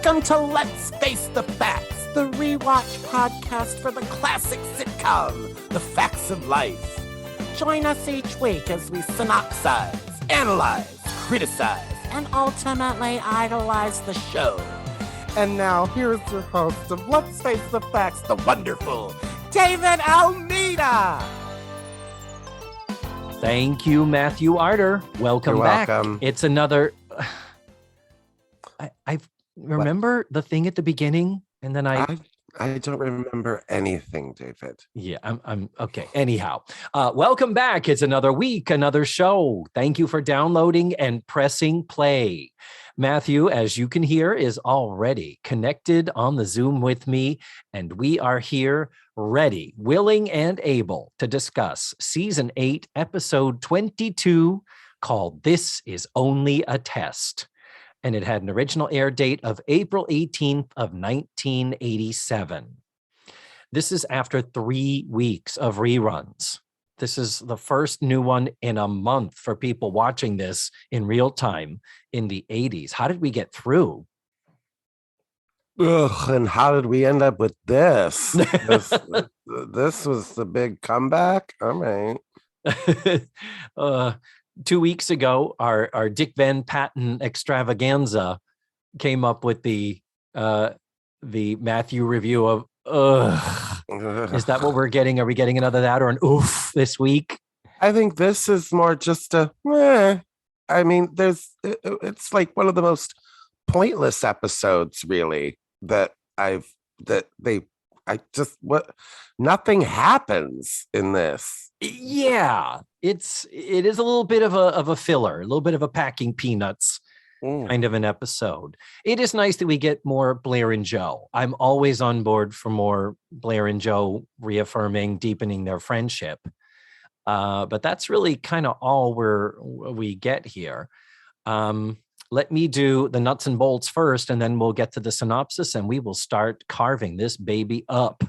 Welcome to Let's Face the Facts, the rewatch podcast for the classic sitcom, The Facts of Life. Join us each week as we synopsize, analyze, criticize, and ultimately idolize the show. And now, here's your host of Let's Face the Facts, the wonderful David Almeida. Thank you, Matthew Arter. Welcome back. Welcome. It's another... I remember the thing at the beginning, and then I don't remember anything, David. Yeah, I'm okay. Anyhow, welcome back. It's another week, another show. Thank you for downloading and pressing play. Matthew, as you can hear, is already connected on the Zoom with me, and we are here ready, willing, and able to discuss Season 8, Episode 22, called This Is Only a Test. And it had an original air date of April 18th of 1987. This is after 3 weeks of reruns. This is the first new one in a month for people watching this in real time in the 80s. How did we get through? Ugh, and how did we end up with this? This was the big comeback? All right. 2 weeks ago, our Dick Van Patten extravaganza came up with the Matthew review of Is that what we're getting? Are we getting another that or an oof this week? I think this is more just a meh. I mean, it's like one of the most pointless episodes, really, nothing happens in this. Yeah, it is a little bit of a filler, a little bit of a packing peanuts kind of an episode. It is nice that we get more Blair and Joe. I'm always on board for more Blair and Joe reaffirming, deepening their friendship. But that's really kind of all we get here. Let me do the nuts and bolts first, and then we'll get to the synopsis, and we will start carving this baby up.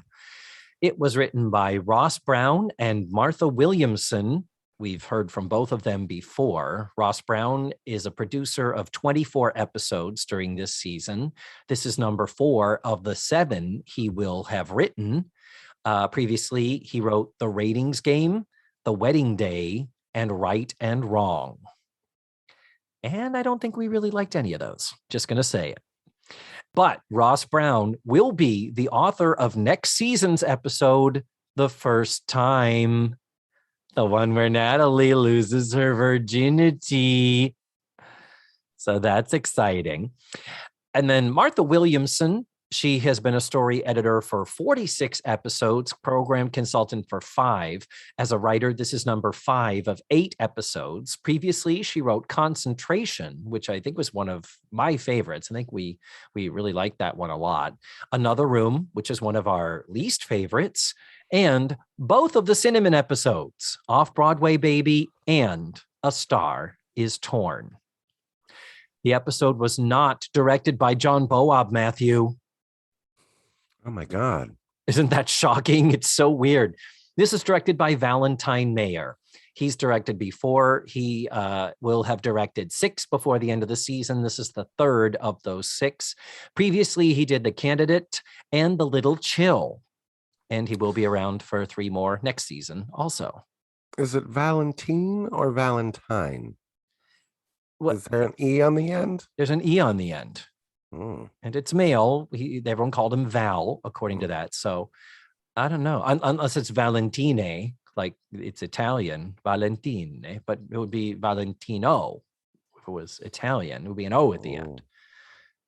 It was written by Ross Brown and Martha Williamson. We've heard from both of them before. Ross Brown is a producer of 24 episodes during this season. This is number 4 of the 7 he will have written. Previously, he wrote The Ratings Game, The Wedding Day, and Right and Wrong. And I don't think we really liked any of those. Just going to say it. But Ross Brown will be the author of next season's episode, The First Time, the one where Natalie loses her virginity. So that's exciting. And then Martha Williamson, she has been a story editor for 46 episodes, program consultant for 5. As a writer, this is number 5 of 8 episodes. Previously, she wrote Concentration, which I think was one of my favorites. I think we really liked that one a lot. Another Room, which is one of our least favorites. And both of the Cinnamon episodes, Off-Broadway Baby and A Star is Torn. The episode was not directed by John Boab, Matthew. Oh my God. Isn't that shocking? It's so weird. This is directed by Valentine Mayer. He's directed before. He will have directed 6 before the end of the season. This is the 3rd of those 6. Previously, he did The Candidate and The Little Chill. And he will be around for 3 more next season also. Is it Valentine or Valentine? What? Is there an E on the end? There's an E on the end. Mm. And it's male. Everyone called him Val, according to that. So I don't know. Unless it's Valentine, like it's Italian, Valentine. But it would be Valentino if it was Italian. It would be an O at the end.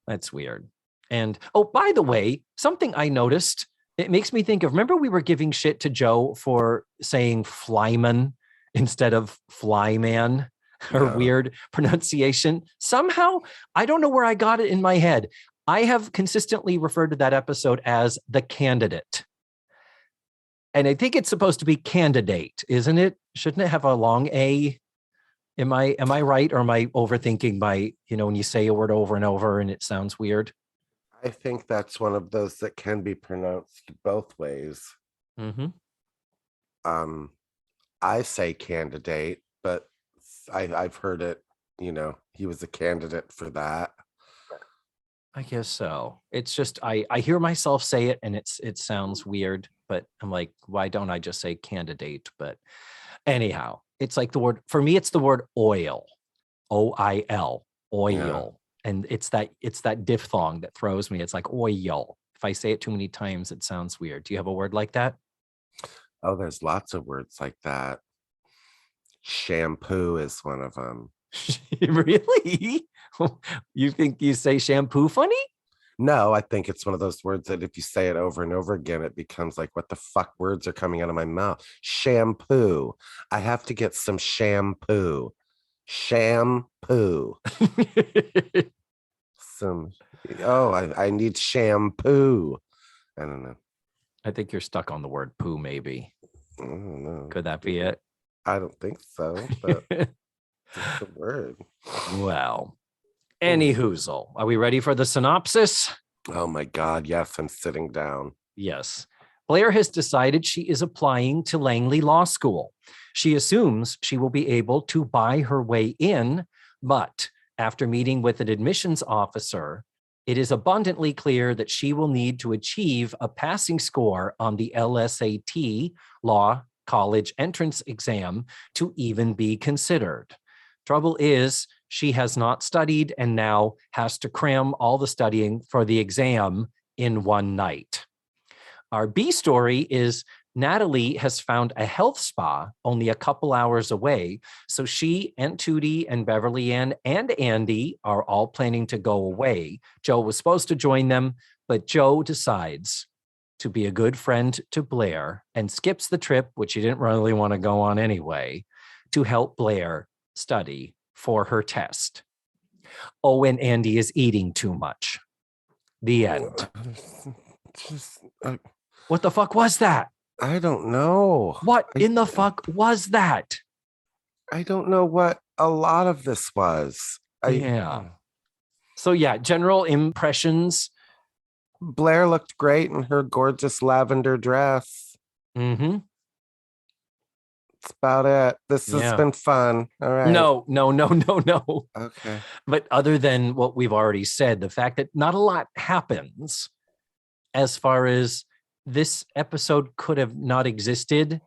That's weird. And, oh, by the way, something I noticed, it makes me think of, remember we were giving shit to Joe for saying flyman instead of flyman? Her weird pronunciation. Somehow, I don't know where I got it in my head. I have consistently referred to that episode as The Candidate. And I think it's supposed to be candidate, isn't it? Shouldn't it have a long A? Am I right, or am I overthinking by, when you say a word over and over and it sounds weird? I think that's one of those that can be pronounced both ways. Mm-hmm. I say candidate, but I've heard it, he was a candidate for that. I guess so. It's just I hear myself say it and it sounds weird, but I'm like, why don't I just say candidate? But anyhow, it's like the word for me, it's the word oil. OIL, Yeah. oil. And it's that diphthong that throws me. It's like oil. If I say it too many times, it sounds weird. Do you have a word like that? Oh, there's lots of words like that. Shampoo is one of them. Really? You think you say shampoo funny? No, I think it's one of those words that if you say it over and over again, it becomes like, what the fuck words are coming out of my mouth? Shampoo. I have to get some shampoo. Shampoo. Some, I need shampoo. I don't know. I think you're stuck on the word poo, maybe. I don't know. Could that be it? I don't think so, but it's a word. Well, any hoozle. Are we ready for the synopsis? Oh my God. Yes, I'm sitting down. Yes. Blair has decided she is applying to Langley Law School. She assumes she will be able to buy her way in, but after meeting with an admissions officer, it is abundantly clear that she will need to achieve a passing score on the LSAT, Law College Entrance Exam, to even be considered. Trouble is, she has not studied and now has to cram all the studying for the exam in one night. Our B story is Natalie has found a health spa only a couple hours away. So she and Tootie and Beverly Ann and Andy are all planning to go away. Joe was supposed to join them, but Joe decides to be a good friend to Blair and skips the trip, which he didn't really want to go on anyway, to help Blair study for her test. Oh, and Andy is eating too much. The end. What the fuck was that? I don't know. What in the fuck was that? I don't know what a lot of this was. Yeah. So yeah, general impressions. Blair looked great in her gorgeous lavender dress. Mm-hmm. That's about it. This has been fun. All right. No. Okay. But other than what we've already said, the fact that not a lot happens as far as this episode could have not existed.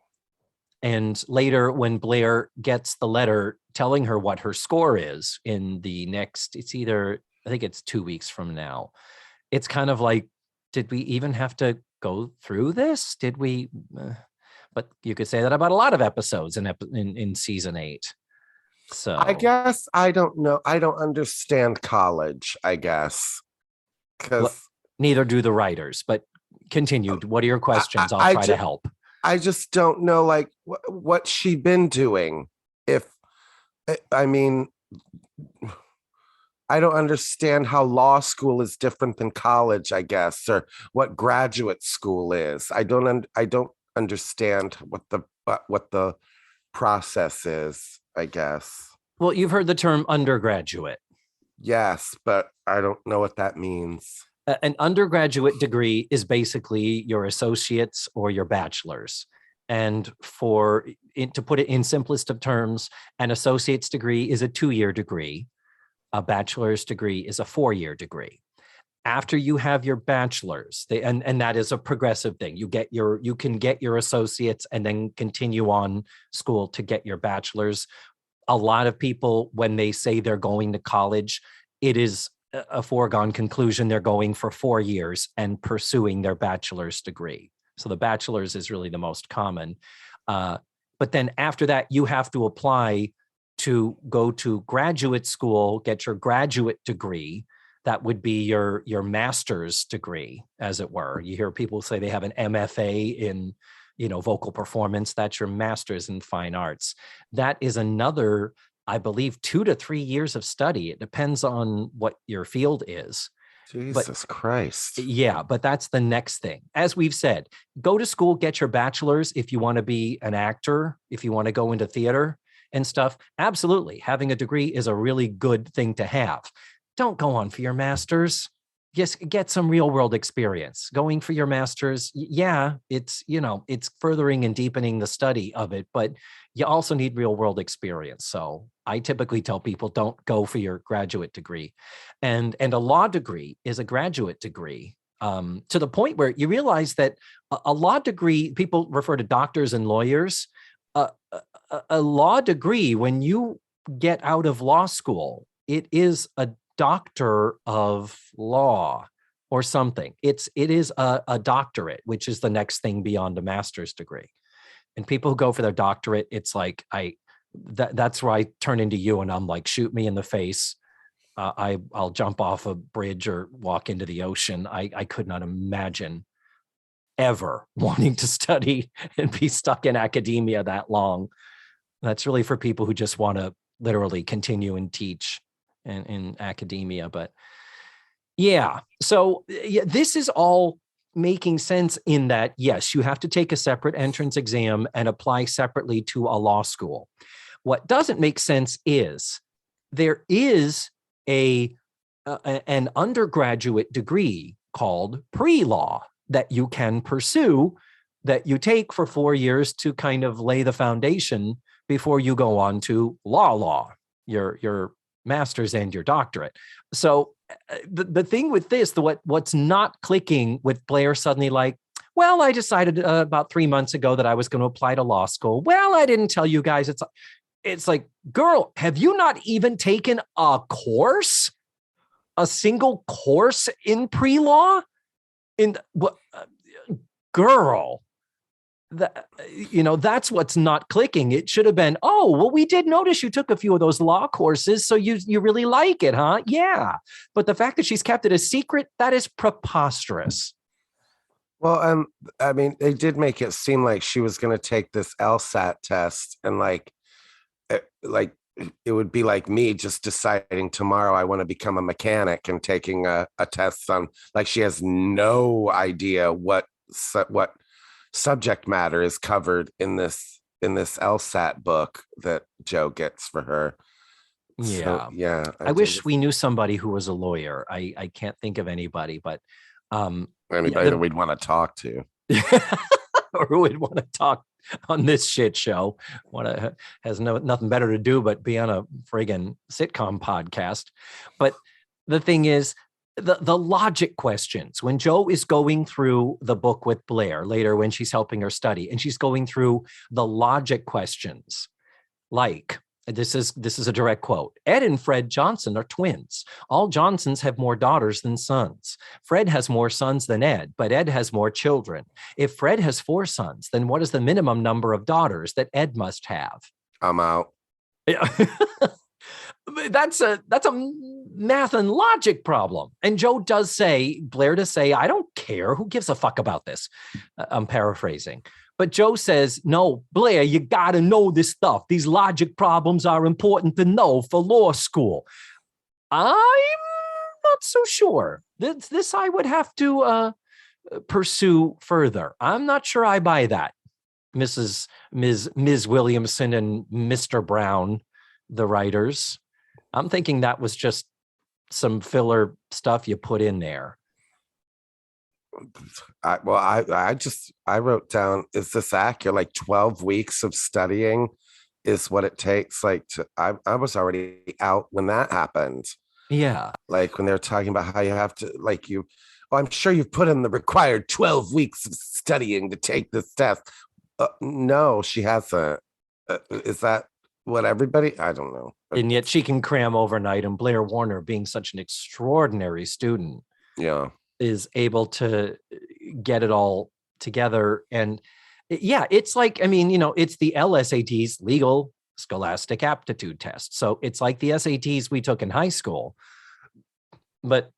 And later when Blair gets the letter telling her what her score is in the next, I think it's 2 weeks from now. It's kind of like, did we even have to go through this? Did we? But you could say that about a lot of episodes in season 8. So I guess I don't know. I don't understand college, I guess. Because neither do the writers, but continue. What are your questions? I'll try to help. I just don't know, like, what she been doing. I mean, I don't understand how law school is different than college, I guess, or what graduate school is. I don't understand what the process is, I guess. Well, you've heard the term undergraduate. Yes, but I don't know what that means. An undergraduate degree is basically your associates or your bachelor's. And to put it in simplest of terms, an associate's degree is a 2-year degree. A bachelor's degree is a 4-year degree. After you have your bachelor's, and that is a progressive thing. You can get your associates and then continue on school to get your bachelor's. A lot of people, when they say they're going to college, it is a foregone conclusion they're going for 4 years and pursuing their bachelor's degree. So the bachelor's is really the most common. But then after that, you have to apply to go to graduate school, get your graduate degree. That would be your master's degree, as it were. You hear people say they have an MFA in, vocal performance. That's your master's in fine arts. That is another, I believe, 2 to 3 years of study. It depends on what your field is. Jesus Christ. Yeah, but that's the next thing. As we've said, go to school, get your bachelor's if you want to be an actor, if you want to go into theater and stuff. Absolutely. Having a degree is a really good thing to have. Don't go on for your master's. just get some real world experience. Going for your master's, yeah, it's, it's furthering and deepening the study of it, but you also need real world experience. So I typically tell people, don't go for your graduate degree. And a law degree is a graduate degree, to the point where you realize that a law degree, people refer to doctors and lawyers, a law degree, when you get out of law school, it is a doctor of law or something. It is a doctorate, which is the next thing beyond a master's degree. And people who go for their doctorate, it's like, that's where I turn into you and I'm like, shoot me in the face. I'll jump off a bridge or walk into the ocean. I could not imagine ever wanting to study and be stuck in academia that long. That's really for people who just want to literally continue and teach in academia. But yeah, so this is all making sense in that, yes, you have to take a separate entrance exam and apply separately to a law school. What doesn't make sense is there is an undergraduate degree called pre-law that you can pursue, that you take for 4 years to kind of lay the foundation before you go on to law, your master's and your doctorate. So the thing with this, what's not clicking with Blair suddenly like, well, I decided about 3 months ago that I was going to apply to law school. Well, I didn't tell you guys. It's like, girl, have you not even taken a course, a single course in pre-law? Girl, that's what's not clicking. It should have been, oh, well, we did notice you took a few of those law courses, so you really like it, huh? Yeah. But the fact that she's kept it a secret, that is preposterous. Well, I mean, they did make it seem like she was going to take this LSAT test and like it would be like me just deciding tomorrow I want to become a mechanic and taking a test on, like, she has no idea what subject matter is covered in this LSAT book that Joe gets for her. Yeah. So, yeah. I wish we knew somebody who was a lawyer. I can't think of anybody, but anybody that we'd want to talk to. Or who would want to talk on this shit show, has nothing better to do but be on a friggin' sitcom podcast. But the thing is, the logic questions, when Joe is going through the book with Blair later when she's helping her study, and she's going through the logic questions, like, this is a direct quote. Ed and Fred Johnson are twins. All Johnsons have more daughters than sons. Fred has more sons than Ed, but Ed has more children. If Fred has 4 sons, then what is the minimum number of daughters that Ed must have? I'm out. That's a math and logic problem. And Joe does say, Blair does say, I don't care. Who gives a fuck about this? I'm paraphrasing. But Joe says, no, Blair, you got to know this stuff. These logic problems are important to know for law school. I'm not so sure. This I would have to pursue further. I'm not sure I buy that, Ms. Williamson and Mr. Brown, the writers. I'm thinking that was just some filler stuff you put in there. I wrote down, is this accurate? Like 12 weeks of studying is what it takes. Like I was already out when that happened. Yeah. Like when they're talking about how you have to, like I'm sure you've put in the required 12 weeks of studying to take this test. No, she hasn't. Is that what everybody? I don't know. And yet she can cram overnight, and Blair Warner, being such an extraordinary student, is able to get it all together. And yeah, it's like, I mean, it's the LSATs, legal scholastic aptitude test. So it's like the SATs we took in high school, but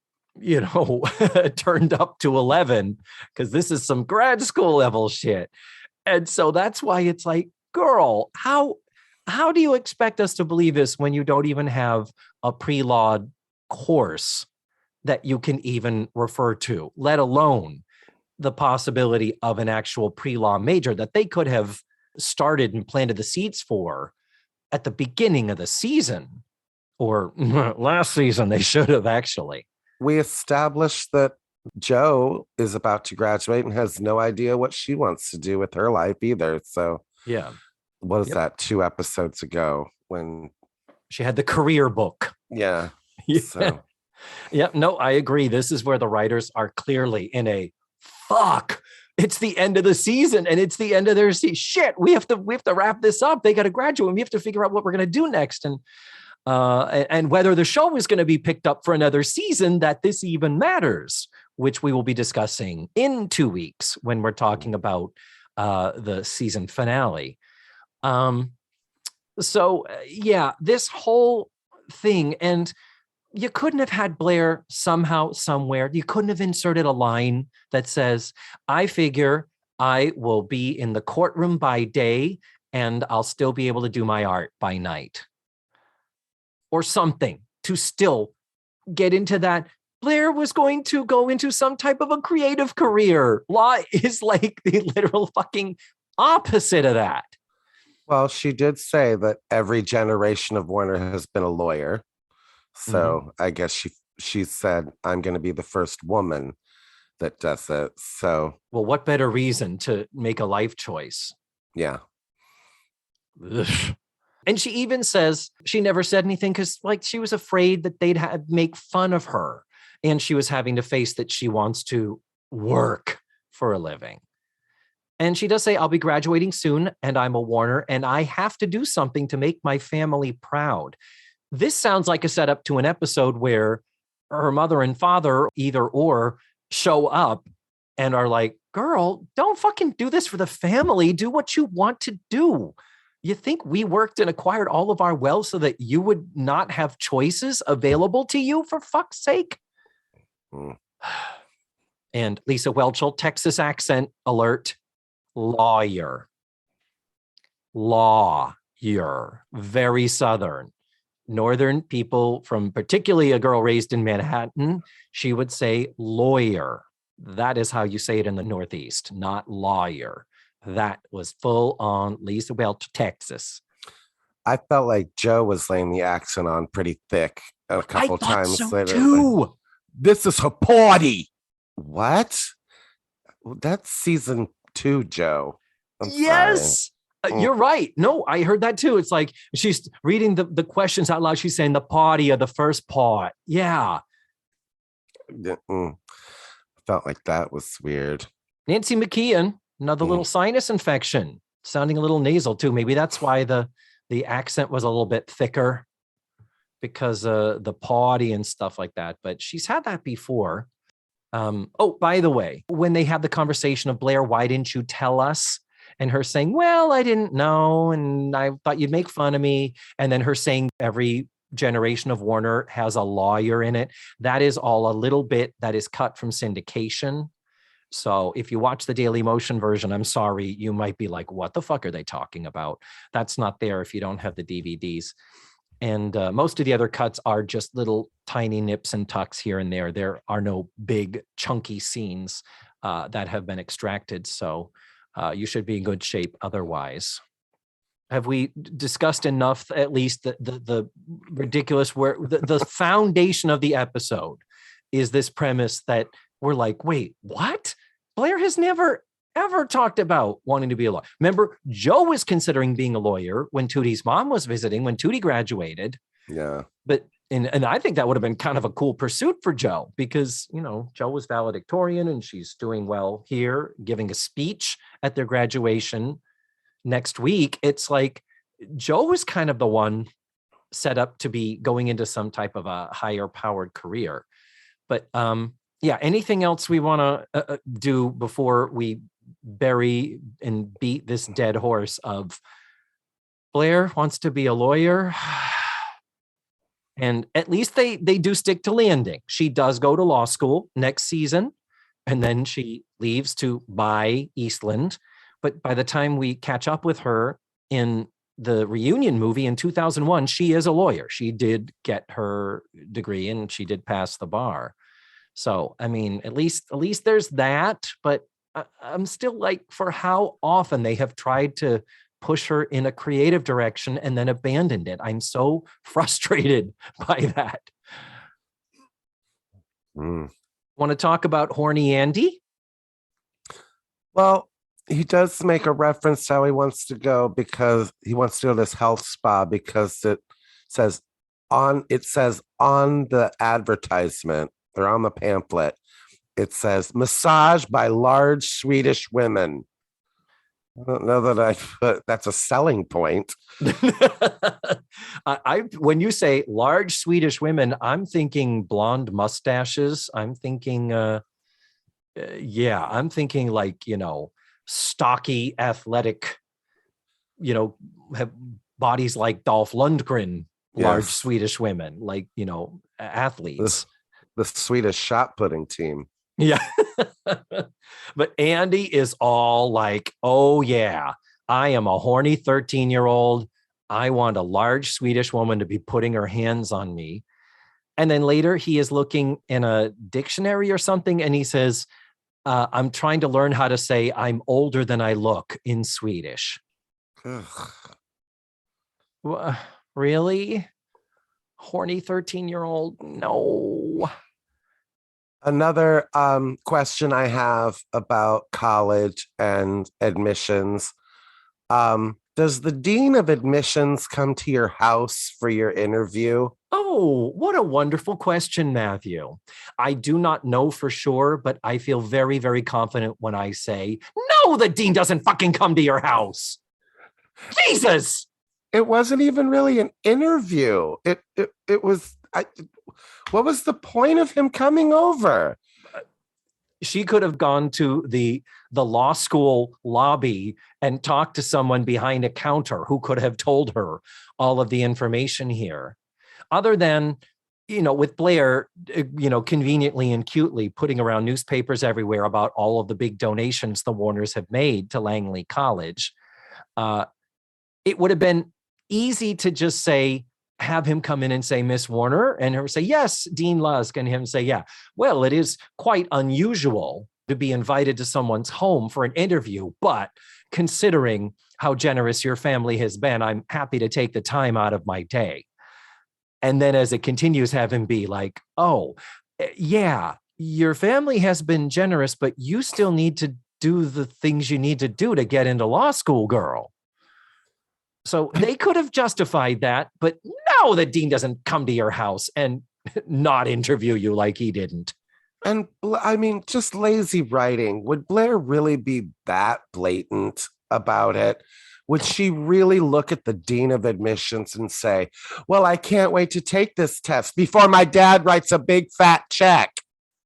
turned up to 11, because this is some grad school level shit. And so that's why it's like, girl, how do you expect us to believe this when you don't even have a pre-law course that you can even refer to, let alone the possibility of an actual pre-law major that they could have started and planted the seeds for at the beginning of the season, or last season they should have actually. we established that Joe is about to graduate and has no idea what she wants to do with her life either. So Yeah. what is Yep. that, 2 episodes ago when She had the career book. yeah. Yeah. So Yeah, no, I agree. This is where the writers are clearly in a fuck. It's the end of the season and it's the end of their season. Shit, we have to wrap this up. They got to graduate. And we have to figure out what we're going to do next. And whether the show is going to be picked up for another season, that this even matters, which we will be discussing in 2 weeks when we're talking about the season finale. Yeah, this whole thing, and you couldn't have had Blair somehow, somewhere. You couldn't have inserted a line that says, I figure I will be in the courtroom by day and I'll still be able to do my art by night. Or something to still get into that. Blair was going to go into some type of a creative career. Law is like the literal fucking opposite of that. well, she did say that every generation of Warner has been a lawyer. So I guess she said, I'm going to be the first woman that does it. So, well, what better reason to make a life choice? yeah. Ugh. And she even says she never said anything because like she was afraid that they'd make fun of her. And she was having to face that she wants to work for a living. And she does say, I'll be graduating soon and I'm a Warner and I have to do something to make my family proud. This sounds like a setup to an episode where her mother and father, either or, show up and are like, girl, don't fucking do this for the family. Do what you want to do. You think we worked and acquired all of our wealth so that you would not have choices available to you, for fuck's sake? And Lisa Welchel, Texas accent alert, lawyer, very Southern. Northern people, from particularly a girl raised in Manhattan, she would say lawyer. That is how you say it in the Northeast, not lawyer. That was full on Lisa Welch, Texas. I felt like Joe was laying the accent on pretty thick a couple times so later. Too. Like, this is her party. What? That's season 2, Joe. I'm yes. sorry. You're right. No, I heard that too. It's like she's reading the questions out loud. She's saying the party of the first part. Yeah. Felt like that was weird. Nancy McKeon, another little sinus infection, sounding a little nasal too. Maybe that's why the accent was a little bit thicker because the party and stuff like that. But she's had that before. By the way, when they had the conversation of Blair, why didn't you tell us? And her saying, well, I didn't know. And I thought you'd make fun of me. And then her saying every generation of Warner has a lawyer in it. That is all a little bit that is cut from syndication. So if you watch the Daily Motion version, I'm sorry, you might be like, what the fuck are they talking about? That's not there if you don't have the DVDs. And most of the other cuts are just little tiny nips and tucks here and there. There are no big chunky scenes that have been extracted. So you should be in good shape otherwise. Have we discussed enough, at least the ridiculous, where the foundation of the episode is this premise that we're like, wait, what? Blair has never, ever talked about wanting to be a lawyer. Remember, Joe was considering being a lawyer when Tootie's mom was visiting, when Tootie graduated. Yeah. But and I think that would have been kind of a cool pursuit for Joe because, you know, Joe was valedictorian and she's doing well here, giving a speech at their graduation next week. It's like Joe was kind of the one set up to be going into some type of a higher powered career. But yeah, anything else we want to do before we bury and beat this dead horse of Blair wants to be a lawyer? And at least they do stick to landing. She does go to law school next season, and then she leaves to buy Eastland. But by the time we catch up with her in the reunion movie in 2001, she is a lawyer. She did get her degree and she did pass the bar. So, I mean, at least there's that. But I'm still like, for how often they have tried to push her in a creative direction and then abandoned it. I'm so frustrated by that. Mm. Want to talk about horny Andy? Well, he does make a reference to how he wants to go because he wants to go to this health spa because says it says on the advertisement or on the pamphlet, it says massage by large Swedish women. I don't know that that's a selling point. When you say large Swedish women, I'm thinking blonde mustaches. I'm thinking, I'm thinking like, stocky, athletic, have bodies like Dolph Lundgren, large Yes. Swedish women, like, athletes. The Swedish shot putting team. Yeah. But Andy is all like, oh, yeah, I am a horny 13-year-old. I want a large Swedish woman to be putting her hands on me. And then later he is looking in a dictionary or something. And he says, I'm trying to learn how to say I'm older than I look in Swedish. Really? Horny 13-year-old? No. Another question I have about college and admissions. Does the dean of admissions come to your house for your interview? Oh, what a wonderful question, Matthew. I do not know for sure, but I feel very, very confident when I say, no, the dean doesn't fucking come to your house. Jesus. It wasn't even really an interview. It was, what was the point of him coming over? She could have gone to the law school lobby and talked to someone behind a counter who could have told her all of the information here. Other than, with Blair, conveniently and cutely putting around newspapers everywhere about all of the big donations the Warners have made to Langley College, it would have been easy to just have him come in and say, Miss Warner, and her say, yes, Dean Lusk, and him say, yeah, well, it is quite unusual to be invited to someone's home for an interview, but considering how generous your family has been, I'm happy to take the time out of my day. And then as it continues, have him be like, oh, yeah, your family has been generous, but you still need to do the things you need to do to get into law school, girl. So they could have justified that, but no, the dean doesn't come to your house and not interview you like he didn't. And I mean, just lazy writing. Would Blair really be that blatant about it? Would she really look at the dean of admissions and say, well, I can't wait to take this test before my dad writes a big fat check?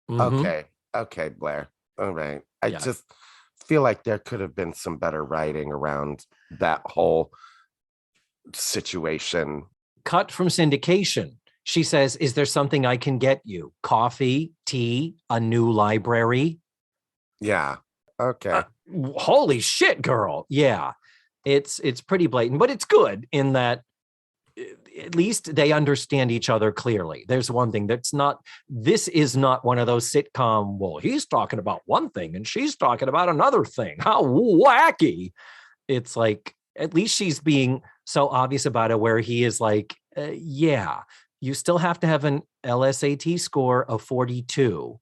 Mm-hmm. Okay, Blair. All right. I just feel like there could have been some better writing around that whole situation. Cut from syndication. She says, is there something I can get you? Coffee, tea, a new library? Yeah. Okay. Holy shit, girl. Yeah. It's pretty blatant, but it's good in that at least they understand each other clearly. There's one thing this is not one of those sitcom, well, he's talking about one thing and she's talking about another thing. How wacky. It's like, at least she's being so obvious about it where he is like, yeah, you still have to have an LSAT score of 42.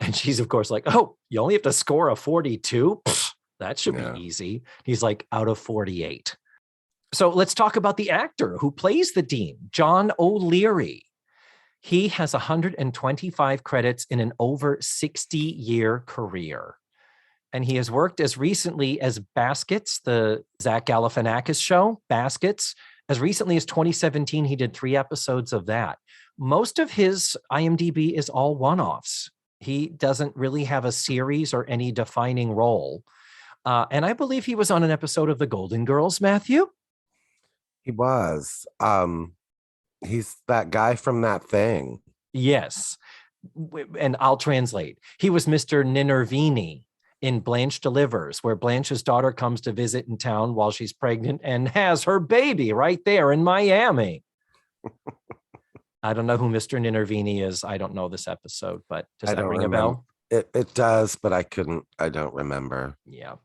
And she's, of course, like, oh, you only have to score a 42? Pfft, that should be easy. He's like, out of 48. So let's talk about the actor who plays the dean, John O'Leary. He has 125 credits in an over 60-year career. And he has worked as recently as Baskets, the Zach Galifianakis show, Baskets. As recently as 2017, he did 3 episodes of that. Most of his IMDb is all one-offs. He doesn't really have a series or any defining role. And I believe he was on an episode of The Golden Girls, Matthew. He was. He's that guy from That Thing. Yes. And I'll translate. He was Mr. Ninnervini in Blanche Delivers, where Blanche's daughter comes to visit in town while she's pregnant and has her baby right there in Miami. I don't know who Mr. Ninnervini is. I don't know this episode, but does that ring a bell? It does, but I don't remember. Yeah.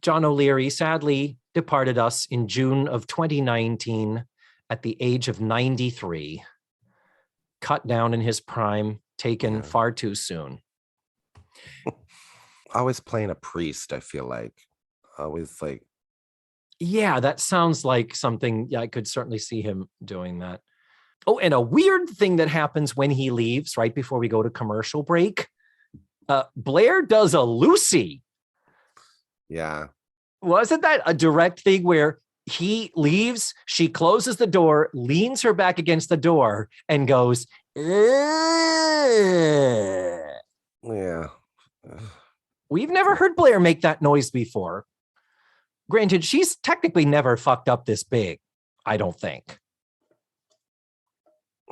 John O'Leary sadly departed us in June of 2019 at the age of 93, cut down in his prime taken far too soon. Always playing a priest, I feel like. Always like. Yeah, that sounds like something. Yeah, I could certainly see him doing that. Oh, and a weird thing that happens when he leaves right before we go to commercial break. Blair does a Lucy. Yeah. Wasn't that a direct thing where he leaves, she closes the door, leans her back against the door, and goes, "Ugh." Yeah. We've never heard Blair make that noise before. Granted, she's technically never fucked up this big, I don't think.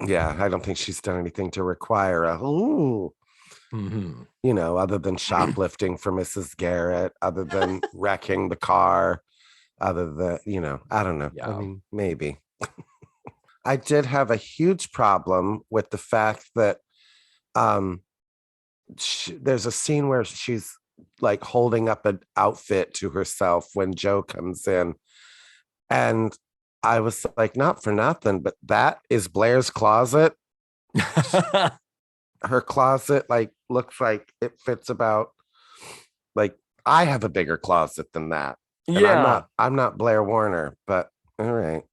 Yeah, I don't think she's done anything to require a, other than shoplifting for Mrs. Garrett, other than wrecking the car, other than, I don't know. Yeah. I mean, maybe. I did have a huge problem with the fact that there's a scene where she's like holding up an outfit to herself when Joe comes in. And I was like, not for nothing, but that is Blair's closet. Her closet looks like it fits about, like, I have a bigger closet than that. And I'm not Blair Warner, but all right.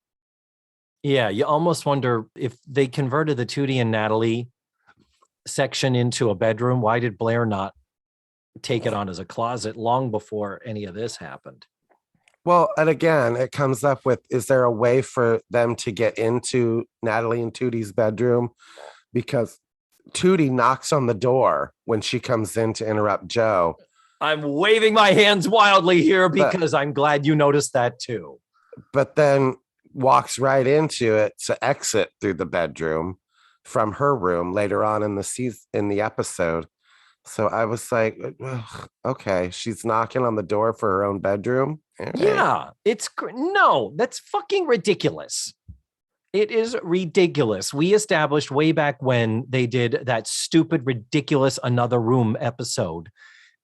Yeah, you almost wonder if they converted the Tootie and Natalie section into a bedroom. Why did Blair not take it on as a closet long before any of this happened? Well, and again, it comes up with, is there a way for them to get into Natalie and Tootie's bedroom? Because Tootie knocks on the door when she comes in to interrupt Joe. I'm waving my hands wildly here because I'm glad you noticed that too. But then walks right into it to exit through the bedroom from her room later on in the episode. So I was like, okay, she's knocking on the door for her own bedroom. Right. Yeah, no, that's fucking ridiculous. It is ridiculous. We established way back when they did that stupid, ridiculous Another Room episode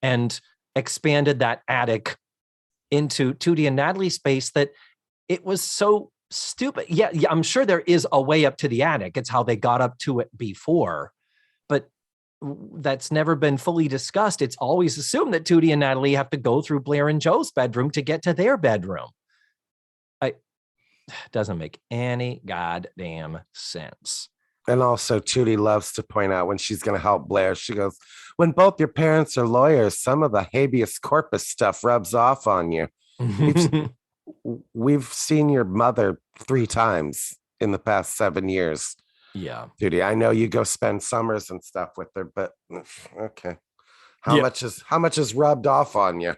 and expanded that attic into Tootie and Natalie's space that it was so stupid. Yeah, I'm sure there is a way up to the attic. It's how they got up to it before. But that's never been fully discussed. It's always assumed that Tootie and Natalie have to go through Blair and Joe's bedroom to get to their bedroom. Doesn't make any goddamn sense. And also, Tootie loves to point out when she's going to help Blair, she goes, when both your parents are lawyers, some of the habeas corpus stuff rubs off on you. We've seen your mother 3 times in the past 7 years. Yeah. Tootie, I know you go spend summers and stuff with her, but okay. How much is rubbed off on you?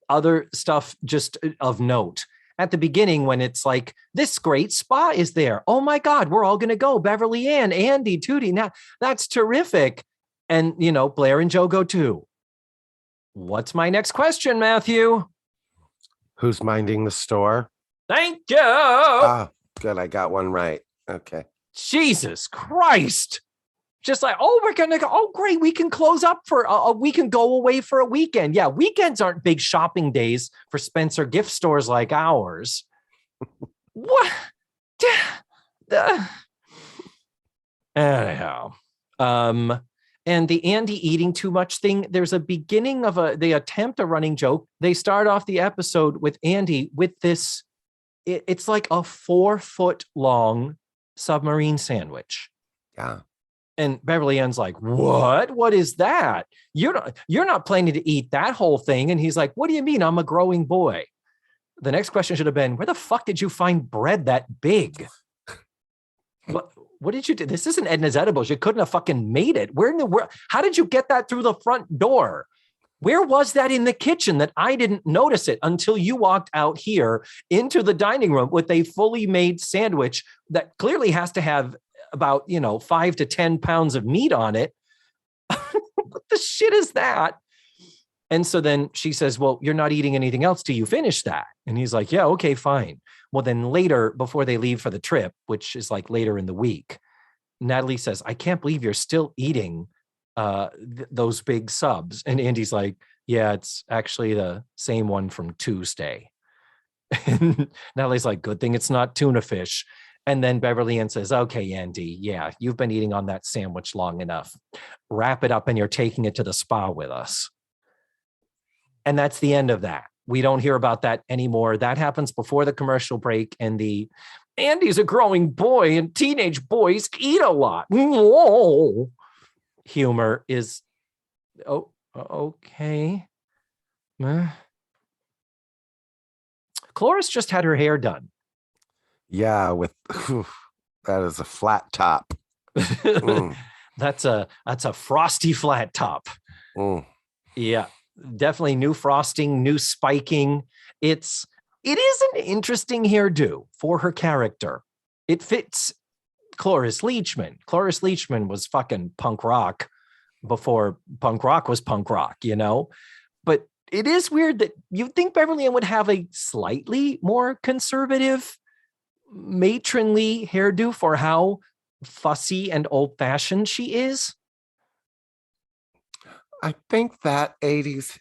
Other stuff just of note. At the beginning, when it's like, this great spa is there. Oh my God, we're all going to go. Beverly Ann, Andy, Tootie. Now that's terrific. And, Blair and Joe go too. What's my next question, Matthew? Who's minding the store? Thank you. Ah, good. I got one right. Okay. Jesus Christ. Just like, we're going to go. Oh, great. We can close up we can go away for a weekend. Yeah. Weekends aren't big shopping days for Spencer gift stores like ours. What? Anyhow. And the Andy eating too much thing, there's a beginning of they attempt a running joke. They start off the episode with Andy with this, it's like a 4-foot long submarine sandwich. Yeah. And Beverly Ann's like, what? What is that? You're not planning to eat that whole thing. And he's like, what do you mean? I'm a growing boy. The next question should have been, where the fuck did you find bread that big? What did you do? This isn't Edna's Edibles. You couldn't have fucking made it. Where in the world? How did you get that through the front door? Where was that in the kitchen that I didn't notice it until you walked out here into the dining room with a fully made sandwich that clearly has to have about, 5 to 10 pounds of meat on it. What the shit is that? And so then she says, well, you're not eating anything else till you finish that. And he's like, yeah, okay, fine. Well, then later, before they leave for the trip, which is like later in the week, Natalie says, I can't believe you're still eating those big subs. And Andy's like, yeah, it's actually the same one from Tuesday. And Natalie's like, good thing it's not tuna fish. And then Beverly Ann says, okay, Andy, yeah, you've been eating on that sandwich long enough. Wrap it up and you're taking it to the spa with us. And that's the end of that. We don't hear about that anymore. That happens before the commercial break. And Andy's a growing boy and teenage boys eat a lot. Whoa. Humor is, okay. Cloris just had her hair done. Yeah, that is a flat top. That's a frosty flat top. Yeah, definitely new frosting, new spiking. It is an interesting hairdo for her character. It fits Cloris Leachman. Cloris Leachman was fucking punk rock before punk rock was punk rock, But it is weird that you'd think Beverly Ann would have a slightly more conservative, matronly hairdo for how fussy and old-fashioned she is. I think that 80s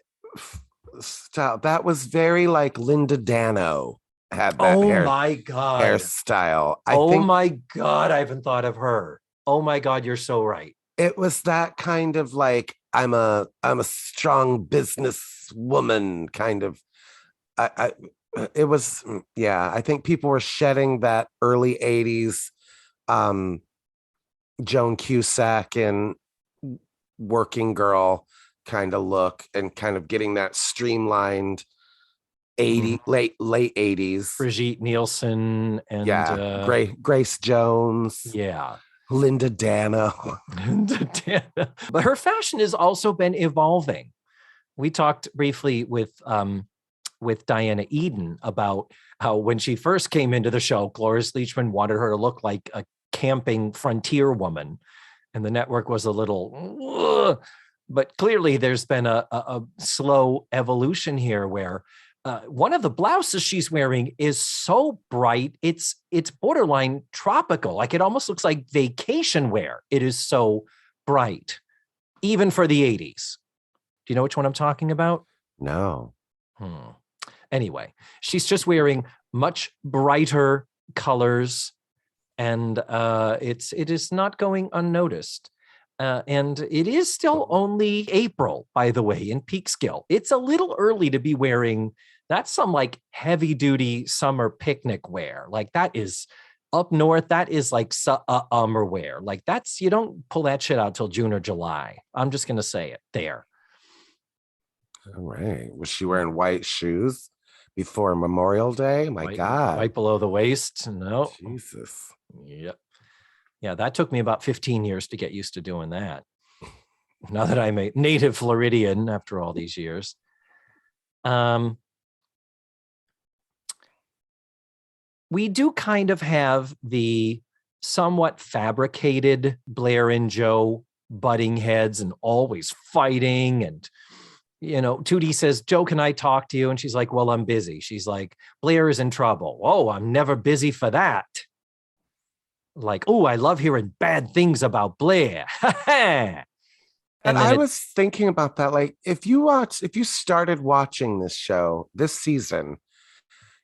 style, that was very like Linda Dano had that my God. hairstyle. My God, I haven't thought of her. Oh my God, you're so right. It was that kind of like, I'm a strong business woman kind of. It was, I think people were shedding that early 80s Joan Cusack and working girl kind of look and kind of getting that streamlined late 80s. Brigitte Nielsen and Grace Jones. Yeah. Linda Dano. But her fashion has also been evolving. We talked briefly with Diana Eden about how when she first came into the show, Cloris Leachman wanted her to look like a camping frontier woman. And the network was a little, ugh. But clearly there's been a slow evolution here where one of the blouses she's wearing is so bright, it's borderline tropical. Like it almost looks like vacation wear. It is so bright, even for the 80s. Do you know which one I'm talking about? No. Anyway, she's just wearing much brighter colors, and it is not going unnoticed. And it is still only April, by the way, in Peekskill. It's a little early to be wearing. That's some like heavy duty summer picnic wear. Like that is up north. That is like summer wear. Like you don't pull that shit out till June or July. I'm just going to say it there. All right. Was she wearing white shoes before Memorial Day? My God. Right below the waist. No. Jesus. Yep. Yeah, that took me about 15 years to get used to doing that. Now that I'm a native Floridian after all these years. We do kind of have the somewhat fabricated Blair and Joe butting heads and always fighting. And, Tootie says, Joe, can I talk to you? And she's like, well, I'm busy. She's like, Blair is in trouble. Oh, I'm never busy for that. Like, oh, I love hearing bad things about Blair. And I was thinking about that. Like, if you started watching this show this season,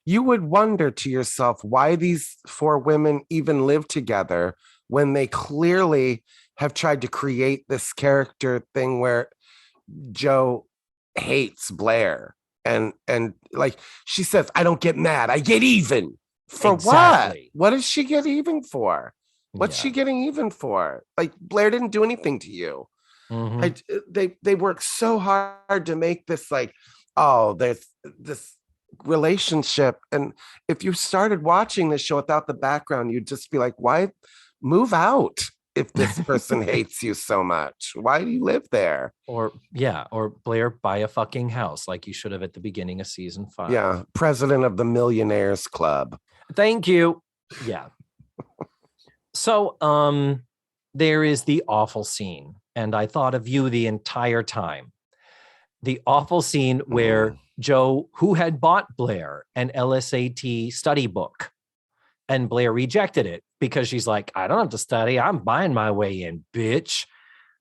you would wonder to yourself why these four women even live together when they clearly have tried to create this character thing where Joe hates Blair. And like she says, I don't get mad. I get even. For exactly. What does she get even for? What's she getting even for? Like Blair didn't do anything to you. Mm-hmm. They work so hard to make this like, oh, there's this relationship. And if you started watching this show without the background, you'd just be like, why move out if this person hates you so much? Why do you live there? Or Blair, buy a fucking house like you should have at the beginning of season 5. Yeah, president of the Millionaires Club. Thank you. Yeah. So there is the awful scene, and I thought of you the entire time. The awful scene where Joe, who had bought Blair an LSAT study book, and Blair rejected it because she's like, I don't have to study. I'm buying my way in, bitch.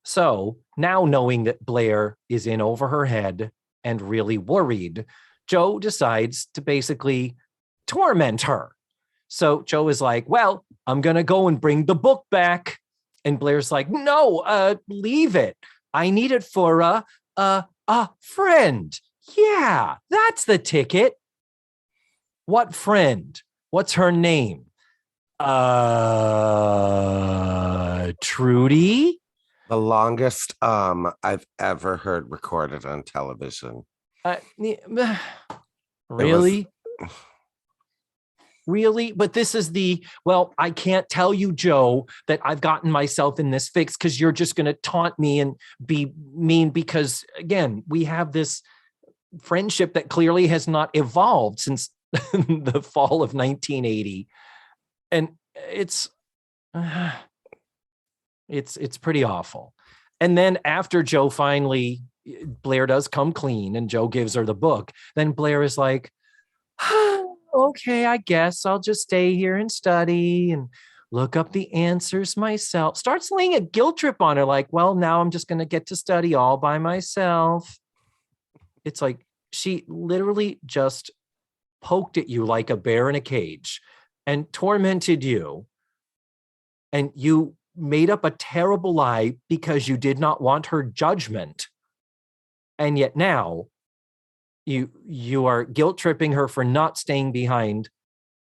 So now knowing that Blair is in over her head and really worried, Joe decides to basically torment her. So Joe is like, well, I'm going to go and bring the book back. And Blair's like, no, leave it. I need it for a friend. Yeah, that's the ticket. What friend? What's her name? Trudy? The longest I've ever heard recorded on television. Really? Really? But this is I can't tell you, Joe, that I've gotten myself in this fix because you're just going to taunt me and be mean because, again, we have this friendship that clearly has not evolved since the fall of 1980. And it's pretty awful. And then after Joe finally, Blair does come clean and Joe gives her the book, then Blair is like, okay, I guess I'll just stay here and study and look up the answers myself. Starts laying a guilt trip on her, like, well, now I'm just going to get to study all by myself. It's like she literally just poked at you like a bear in a cage and tormented you. And you made up a terrible lie because you did not want her judgment. And yet now you are guilt tripping her for not staying behind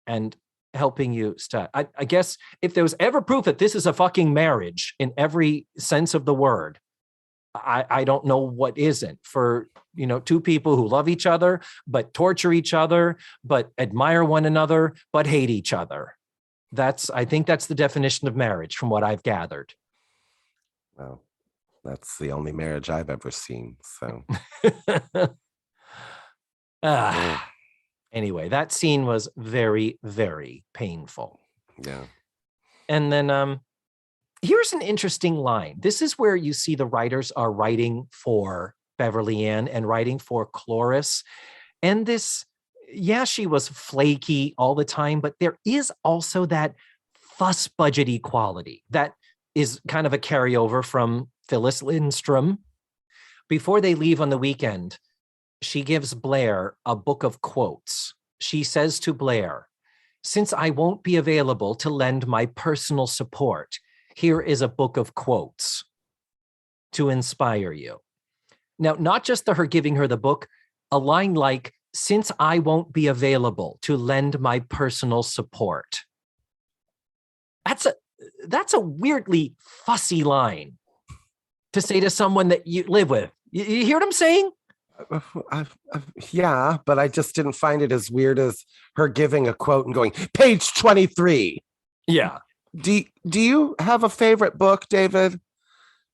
and helping you study. I guess if there was ever proof that this is a fucking marriage in every sense of the word, I don't know what isn't for, two people who love each other, but torture each other, but admire one another, but hate each other. I think that's the definition of marriage from what I've gathered. Well, that's the only marriage I've ever seen. So anyway, that scene was very, very painful. Yeah. And then here's an interesting line. This is where you see the writers are writing for Beverly Ann and writing for Cloris. And this, she was flaky all the time, but there is also that fuss budgety quality that is kind of a carryover from Phyllis Lindstrom. Before they leave on the weekend, she gives Blair a book of quotes. She says to Blair, since I won't be available to lend my personal support, here is a book of quotes to inspire you. Now, not just her giving her the book, a line like, since I won't be available to lend my personal support. That's a weirdly fussy line to say to someone that you live with. You hear what I'm saying? Yeah, but I just didn't find it as weird as her giving a quote and going, page 23. Yeah. Do you have a favorite book, David?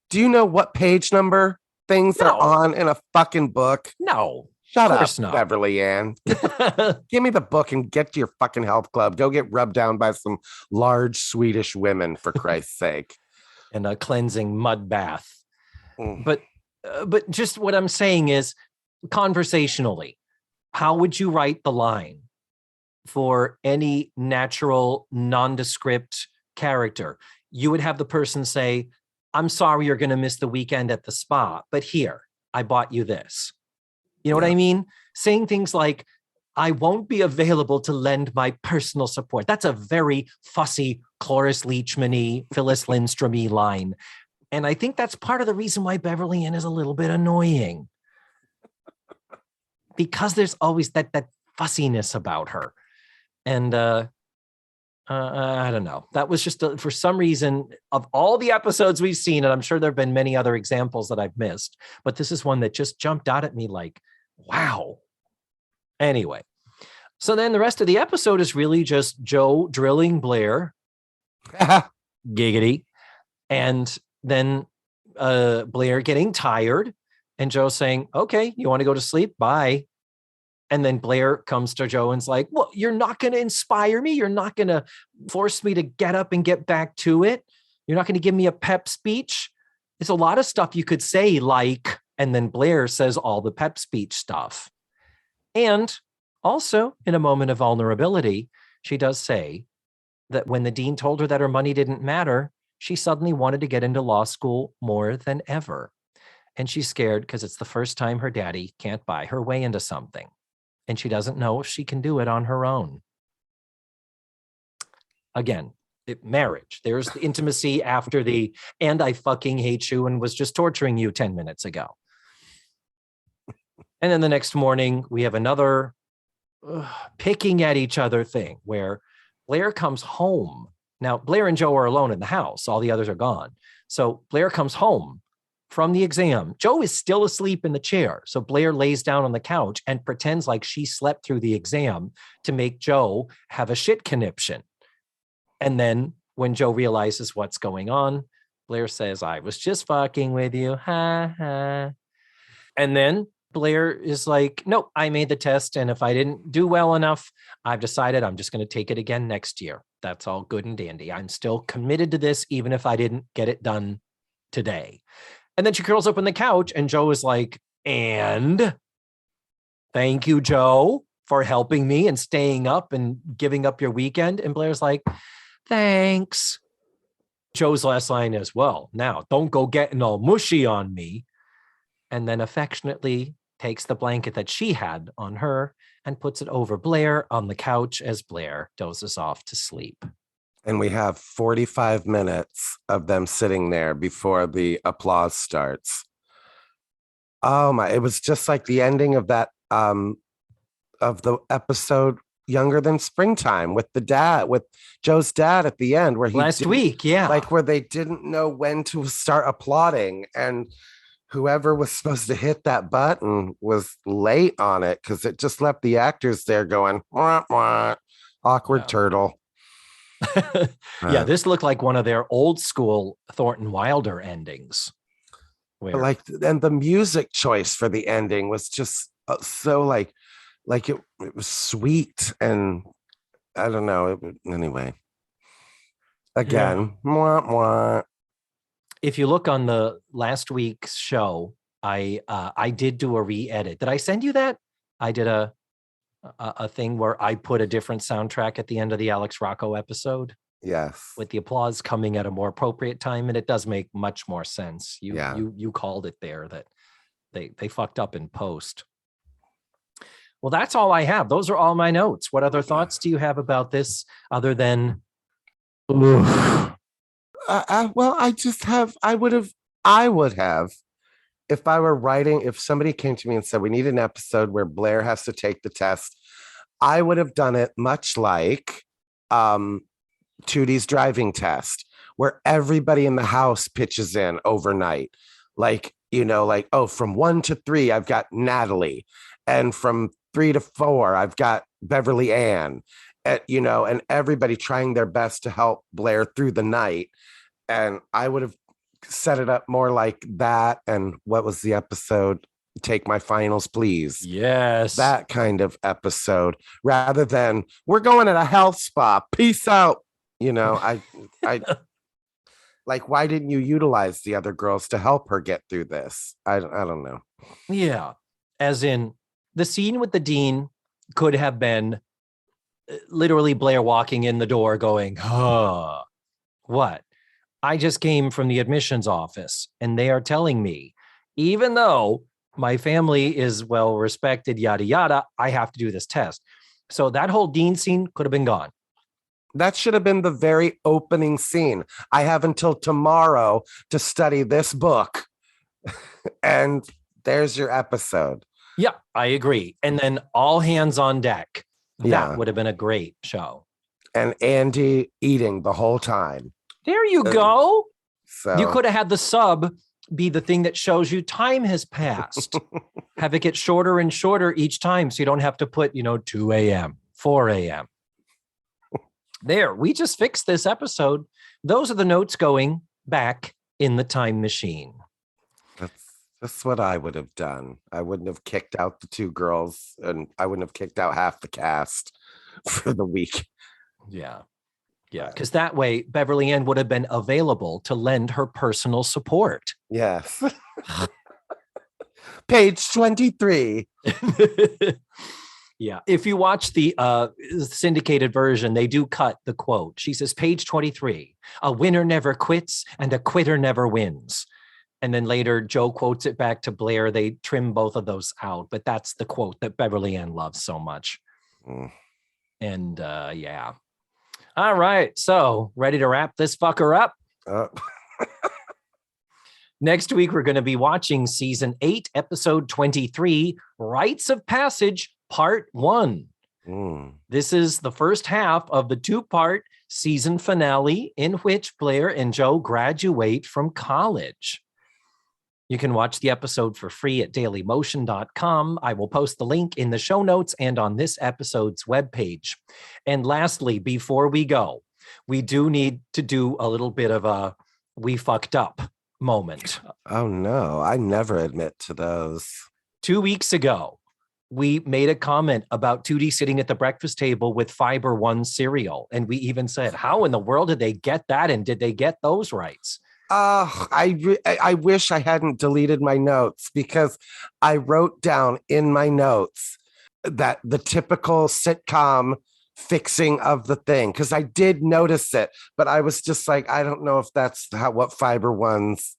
Do you know what page number things are on in a fucking book? No. Shut up, not. Beverly Ann. Give me the book and get to your fucking health club. Go get rubbed down by some large Swedish women, for Christ's sake. And a cleansing mud bath. But just what I'm saying is, conversationally, how would you write the line for any natural, nondescript character? You would have the person say, I'm sorry you're going to miss the weekend at the spa, but here, I bought you this. You know what I mean? Saying things like, I won't be available to lend my personal support. That's a very fussy, Cloris Leachman-y, Phyllis Lindstrom-y line. And I think that's part of the reason why Beverly Ann is a little bit annoying. Because there's always that fussiness about her. And I don't know. That was just, for some reason, of all the episodes we've seen, and I'm sure there have been many other examples that I've missed, but this is one that just jumped out at me like, wow. Anyway, so then the rest of the episode is really just Joe drilling Blair. Giggity. And then Blair getting tired and Joe saying, okay, you want to go to sleep? Bye. And then Blair comes to Joe and's like, well, you're not going to inspire me. You're not going to force me to get up and get back to it. You're not going to give me a pep speech. There's a lot of stuff you could say, like, and then Blair says all the pep speech stuff. And also, in a moment of vulnerability, she does say that when the dean told her that her money didn't matter, she suddenly wanted to get into law school more than ever. And she's scared because it's the first time her daddy can't buy her way into something. And she doesn't know if she can do it on her own. Again, marriage. There's the intimacy after the, and I fucking hate you and was just torturing you 10 minutes ago. And then the next morning, we have another picking at each other thing where Blair comes home. Now, Blair and Joe are alone in the house. All the others are gone. So Blair comes home from the exam. Joe is still asleep in the chair. So Blair lays down on the couch and pretends like she slept through the exam to make Joe have a shit conniption. And then when Joe realizes what's going on, Blair says, I was just fucking with you. Ha ha. And then Blair is like, nope, I made the test. And if I didn't do well enough, I've decided I'm just going to take it again next year. That's all good and dandy. I'm still committed to this, even if I didn't get it done today. And then she curls up on the couch and Joe is like, and thank you, Joe, for helping me and staying up and giving up your weekend. And Blair's like, thanks. Joe's last line is, well, now don't go getting all mushy on me. And then affectionately takes the blanket that she had on her and puts it over Blair on the couch as Blair dozes off to sleep. And we have 45 minutes of them sitting there before the applause starts. Oh my, it was just like the ending of that, of the episode Younger Than Springtime with Joe's dad at the end, where last week, yeah. Like where they didn't know when to start applauding. And whoever was supposed to hit that button was late on it because it just left the actors there going, wah, wah, awkward turtle. Yeah, this looked like one of their old school Thornton Wilder endings. And the music choice for the ending was just so like it was sweet, and I don't know. Anyway, again, wah, wah. If you look on the last week's show, I did do a re-edit. Did I send you that? I did a thing where I put a different soundtrack at the end of the Alex Rocco episode. Yes. With the applause coming at a more appropriate time, and it does make much more sense. You called it there that they fucked up in post. Well, that's all I have. Those are all my notes. What other thoughts do you have about this other than well, I would have, if I were writing, if somebody came to me and said, we need an episode where Blair has to take the test, I would have done it much like Tootie's driving test, where everybody in the house pitches in overnight. Like, from 1 to 3, I've got Natalie. And from 3 to 4, I've got Beverly Ann. And everybody trying their best to help Blair through the night. And I would have set it up more like that. And what was the episode? Take My Finals, Please. Yes. That kind of episode, rather than we're going at a health spa. Peace out. I like, why didn't you utilize the other girls to help her get through this? I don't know. Yeah. As in the scene with the dean could have been literally Blair walking in the door going, what? I just came from the admissions office and they are telling me, even though my family is well respected, yada, yada, I have to do this test. So that whole dean scene could have been gone. That should have been the very opening scene. I have until tomorrow to study this book. And there's your episode. Yeah, I agree. And then all hands on deck. That would have been a great show. And Andy eating the whole time. There you go. So you could have had the sub be the thing that shows you time has passed. Have it get shorter and shorter each time so you don't have to put, 2 a.m., 4 a.m. There, we just fixed this episode. Those are the notes going back in the time machine. That's what I would have done. I wouldn't have kicked out the 2 girls, and I wouldn't have kicked out half the cast for the week. Yeah. Yeah, because that way Beverly Ann would have been available to lend her personal support. Yes. Page 23. Yeah. If you watch the syndicated version, they do cut the quote. She says, page 23, a winner never quits and a quitter never wins. And then later Joe quotes it back to Blair. They trim both of those out, but that's the quote that Beverly Ann loves so much. And yeah. All right. So, ready to wrap this fucker up? Next week, we're going to be watching season 8, episode 23, Rites of Passage, part 1. This is the first half of the 2-part season finale in which Blair and Joe graduate from college. You can watch the episode for free at dailymotion.com. I will post the link in the show notes and on this episode's webpage. And lastly, before we go, we do need to do a little bit of a we fucked up moment. Oh, no. I never admit to those. 2 weeks ago, we made a comment about Tootie sitting at the breakfast table with Fiber One cereal. And we even said, how in the world did they get that? And did they get those rights? I wish I hadn't deleted my notes, because I wrote down in my notes that the typical sitcom fixing of the thing, because I did notice it, but I was just like, I don't know if that's what Fiber One's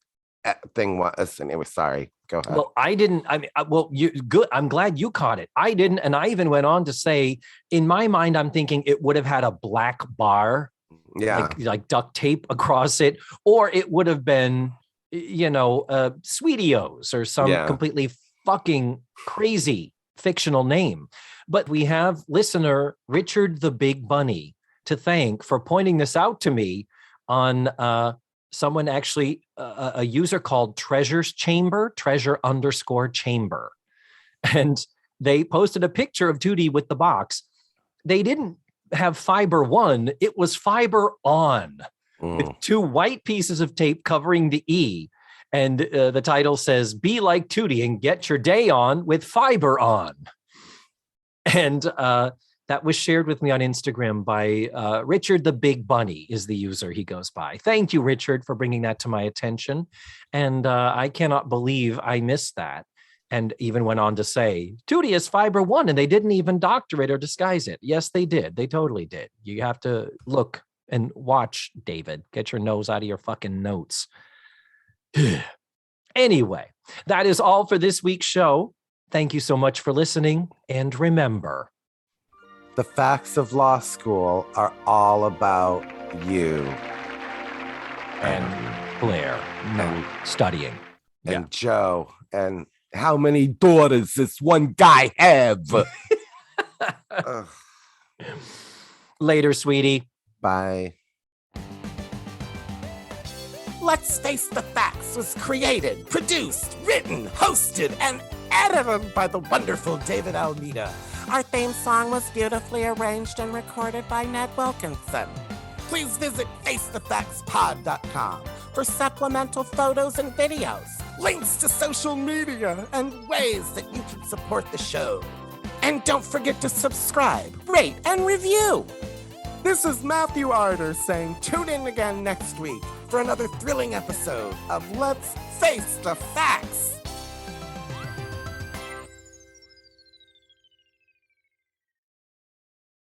thing was. Anyway, sorry. Go ahead. Well, I didn't. I mean, you good. I'm glad you caught it. I didn't, and I even went on to say, in my mind, I'm thinking it would have had a black bar, like duct tape across it, or it would have been, Sweetios or some completely fucking crazy fictional name. But we have listener Richard the Big Bunny to thank for pointing this out to me on someone actually, a user called treasure_chamber. And they posted a picture of Tootie with the box. They didn't have Fiber One. It was Fiber On with 2 white pieces of tape covering the E. And the title says, "Be like Tootie and get your day on with Fiber On." And that was shared with me on Instagram by Richard the Big Bunny is the user he goes by. Thank you, Richard, for bringing that to my attention. And I cannot believe I missed that. And even went on to say, Tootie is Fiber One, and they didn't even doctor it or disguise it. Yes, they did. They totally did. You have to look and watch, David. Get your nose out of your fucking notes. Anyway, that is all for this week's show. Thank you so much for listening. And remember, the facts of law school are all about you. And Blair, and studying. And Joe, and how many daughters does one guy have? Later, sweetie. Bye. Let's Face the Facts was created, produced, written, hosted, and edited by the wonderful David Almeida. Our theme song was beautifully arranged and recorded by Ned Wilkinson. Please visit FaceTheFactsPod.com for supplemental photos and videos, links to social media, and ways that you can support the show. And don't forget to subscribe, rate, and review. This is Matthew Arder saying tune in again next week for another thrilling episode of Let's Face the Facts.